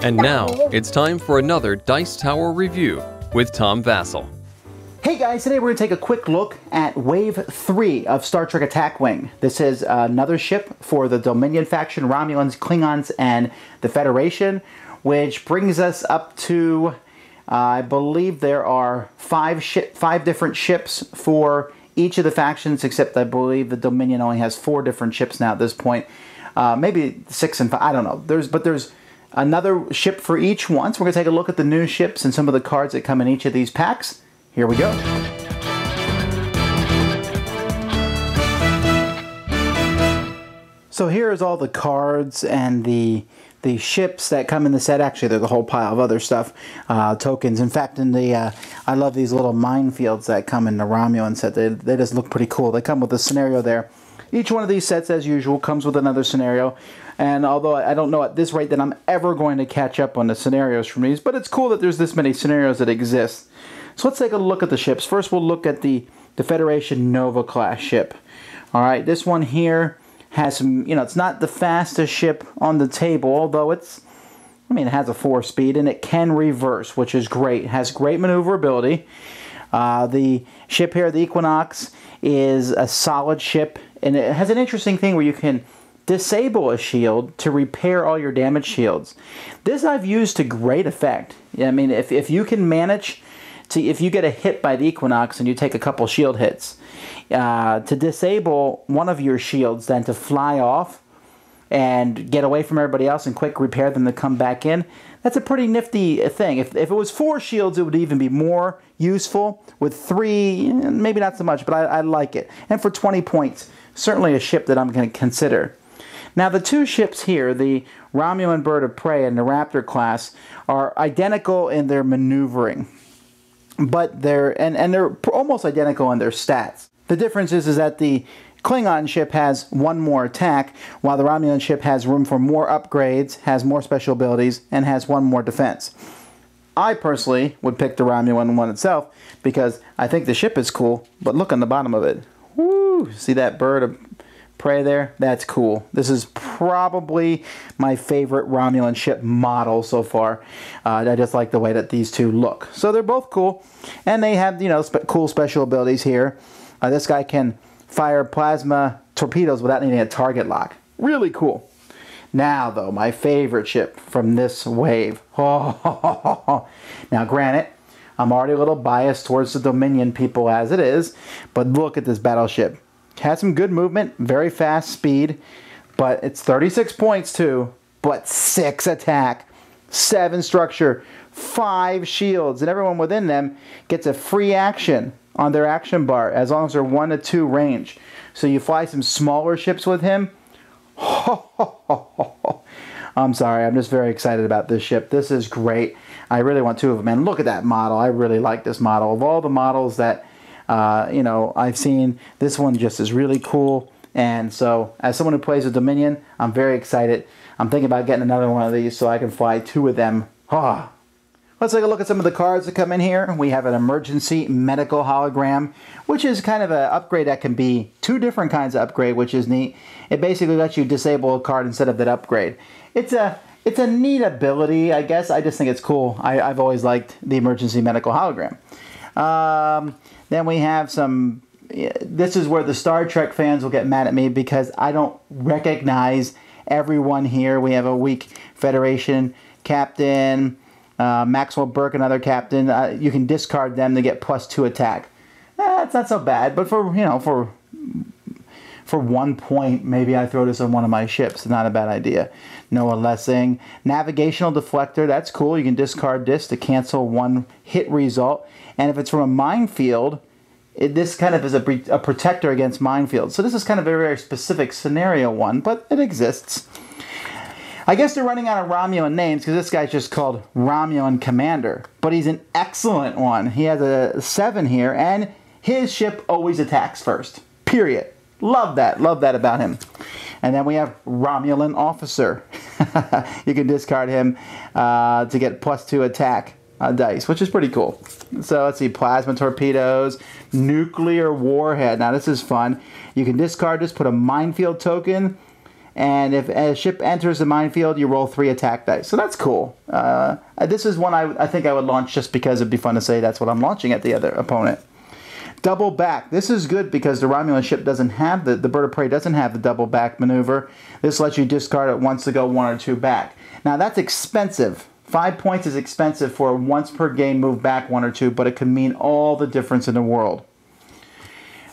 And now, it's time for another Dice Tower review with Tom Vasel. Hey guys, today we're going to take a quick look at Wave 3 of Star Trek Attack Wing. This is another ship for the Dominion faction, Romulans, Klingons, and the Federation, which brings us up to, I believe there are five different ships for each of the factions, except I believe the Dominion only has 4 different ships now at this point. Maybe 6 and 5, I don't know. There's another ship for each one, so we're going to take a look at the new ships and some of the cards that come in each of these packs. Here we go. So here's all the cards and the ships that come in the set. Actually, there's a whole pile of other stuff, tokens. In fact, I love these little minefields that come in the Romulan set. They just look pretty cool. They come with a scenario there. Each one of these sets, as usual, comes with another scenario. And although I don't know at this rate that I'm ever going to catch up on the scenarios from these, but it's cool that there's this many scenarios that exist. So let's take a look at the ships. First, we'll look at the Federation Nova class ship. All right, this one here has some, it's not the fastest ship on the table, although it has a 4-speed and it can reverse, which is great. It has great maneuverability. The ship here, the Equinox, is a solid ship, and it has an interesting thing where you can disable a shield to repair all your damage shields. This I've used to great effect. I mean, if you can manage if you get a hit by the Equinox and you take a couple shield hits, to disable one of your shields, then to fly off and get away from everybody else and quick repair them to come back in, that's a pretty nifty thing. If it was 4 shields, it would even be more useful. With 3, maybe not so much, but I like it. And for 20 points, certainly a ship that I'm going to consider. Now, the 2 ships here, the Romulan Bird of Prey and the Raptor class, are identical in their maneuvering. But they're almost identical in their stats. The difference is that the Klingon ship has 1 more attack, while the Romulan ship has room for more upgrades, has more special abilities, and has 1 more defense. I personally would pick the Romulan one itself because I think the ship is cool, but look on the bottom of it. Woo! See that bird of prey there? That's cool. This is probably my favorite Romulan ship model so far. I just like the way that these 2 look. So they're both cool, and they have cool special abilities here. This guy can fire plasma torpedoes without needing a target lock. Really cool. Now though, my favorite ship from this wave. Now granted, I'm already a little biased towards the Dominion people as it is, but look at this battleship. Has some good movement, very fast speed, but it's 36 points too, but 6 attack, 7 structure, 5 shields, and everyone within them gets a free action on their action bar as long as they're 1 to 2 range. So you fly some smaller ships with him. I'm sorry, I'm just very excited about this ship. This is great. I really want 2 of them. And look at that model. I really like this model. Of all the models that I've seen, this one just is really cool. And so, as someone who plays with Dominion, I'm very excited. I'm thinking about getting another one of these so I can fly 2 of them. Let's take a look at some of the cards that come in here. We have an emergency medical hologram, which is kind of an upgrade that can be 2 different kinds of upgrade, which is neat. It basically lets you disable a card instead of that upgrade. It's a neat ability, I guess. I just think it's cool. I've always liked the emergency medical hologram. Then we have some, this is where the Star Trek fans will get mad at me because I don't recognize everyone here. We have a weak Federation captain, Maxwell Burke, another captain. You can discard them to get +2 attack. It's not so bad, but for 1 point, maybe I throw this on one of my ships. Not a bad idea. Noah Lessing. Navigational Deflector, that's cool. You can discard this to cancel 1 hit result. And if it's from a minefield, this kind of is a protector against minefields. So this is kind of a very specific scenario one, but it exists. I guess they're running out of Romulan names because this guy's just called Romulan Commander. But he's an excellent one. He has a 7 here, and his ship always attacks first. Period. Love that. Love that about him. And then we have Romulan Officer. You can discard him to get +2 attack dice, which is pretty cool. So let's see, plasma torpedoes, nuclear warhead. Now this is fun. You can discard this, put a minefield token, And if a ship enters the minefield, you roll 3 attack dice. So that's cool. This is one I think I would launch just because it'd be fun to say that's what I'm launching at the other opponent. Double back. This is good because the Romulan ship doesn't have the bird of prey doesn't have the double back maneuver. This lets you discard it once to go 1 or 2 back. Now that's expensive. 5 points is expensive for a once per game move back 1 or 2, but it can mean all the difference in the world.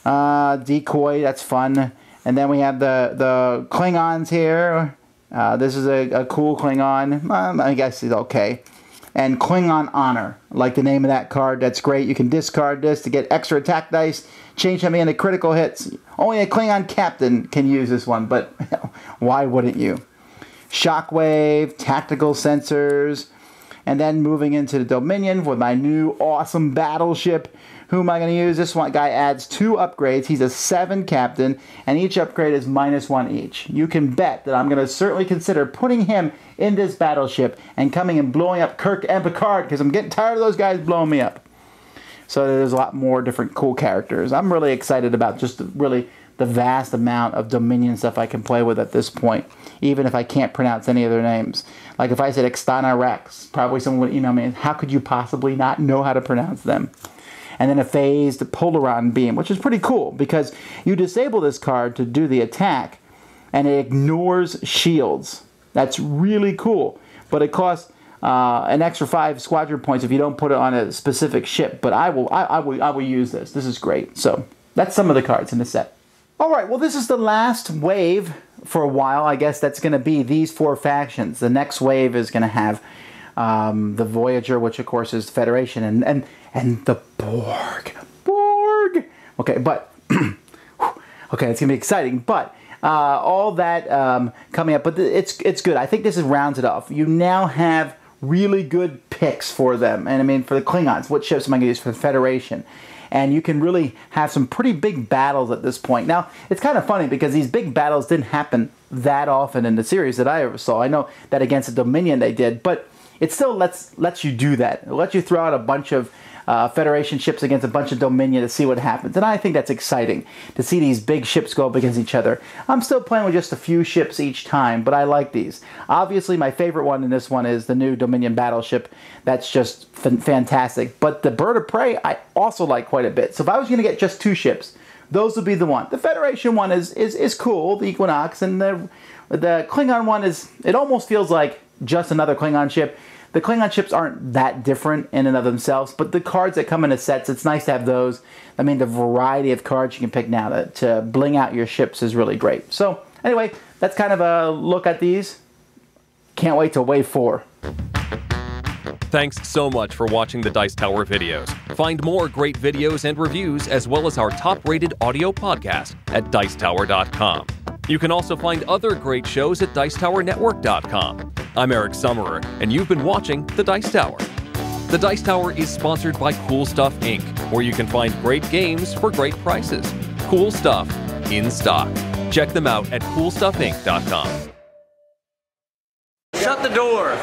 Decoy, that's fun. And then we have the Klingons here. This is a cool Klingon. I guess it's okay. And Klingon Honor, like the name of that card. That's great. You can discard this to get extra attack dice. Change them into critical hits. Only a Klingon captain can use this one, but why wouldn't you? Shockwave, tactical sensors. And then moving into the Dominion with my new awesome battleship. Who am I going to use? This one guy adds 2 upgrades. He's a 7 captain, and each upgrade is -1 each. You can bet that I'm going to certainly consider putting him in this battleship and coming and blowing up Kirk and Picard because I'm getting tired of those guys blowing me up. So there's a lot more different cool characters. I'm really excited about just the vast amount of Dominion stuff I can play with at this point, even if I can't pronounce any of their names. Like if I said Extana Rex, probably someone would email me, how could you possibly not know how to pronounce them? And then a phased Polaron beam, which is pretty cool because you disable this card to do the attack and it ignores shields. That's really cool, but it costs an extra 5 squadron points if you don't put it on a specific ship. But I will use this. This is great. So that's some of the cards in the set. All right, well, this is the last wave for a while. I guess that's going to be these 4 factions. The next wave is going to have the Voyager, which of course is the Federation, and the Borg. Okay, but okay, it's gonna be exciting. But all that coming up, but it's good. I think this is rounded off. You now have really good picks for them, and I mean for the Klingons, what ships am I gonna use for the Federation? And you can really have some pretty big battles at this point. Now, it's kind of funny because these big battles didn't happen that often in the series that I ever saw. I know that against the Dominion they did, but it still lets you do that. It lets you throw out a bunch of Federation ships against a bunch of Dominion to see what happens. And I think that's exciting to see these big ships go up against each other. I'm still playing with just a few ships each time, but I like these. Obviously, my favorite one in this one is the new Dominion battleship. That's just fantastic. But the Bird of Prey, I also like quite a bit. So if I was going to get just 2 ships, those would be the one. The Federation one is cool, the Equinox, and the Klingon one it almost feels like just another Klingon ship. The Klingon ships aren't that different in and of themselves, but the cards that come in the sets, it's nice to have those. I mean, the variety of cards you can pick now to bling out your ships is really great. So, anyway, that's kind of a look at these. Can't wait till Wave 4. Thanks so much for watching the Dice Tower videos. Find more great videos and reviews, as well as our top-rated audio podcast at Dicetower.com. You can also find other great shows at DicetowerNetwork.com. I'm Eric Summerer, and you've been watching The Dice Tower. The Dice Tower is sponsored by Cool Stuff Inc., where you can find great games for great prices. Cool stuff in stock. Check them out at CoolStuffInc.com. Shut the door!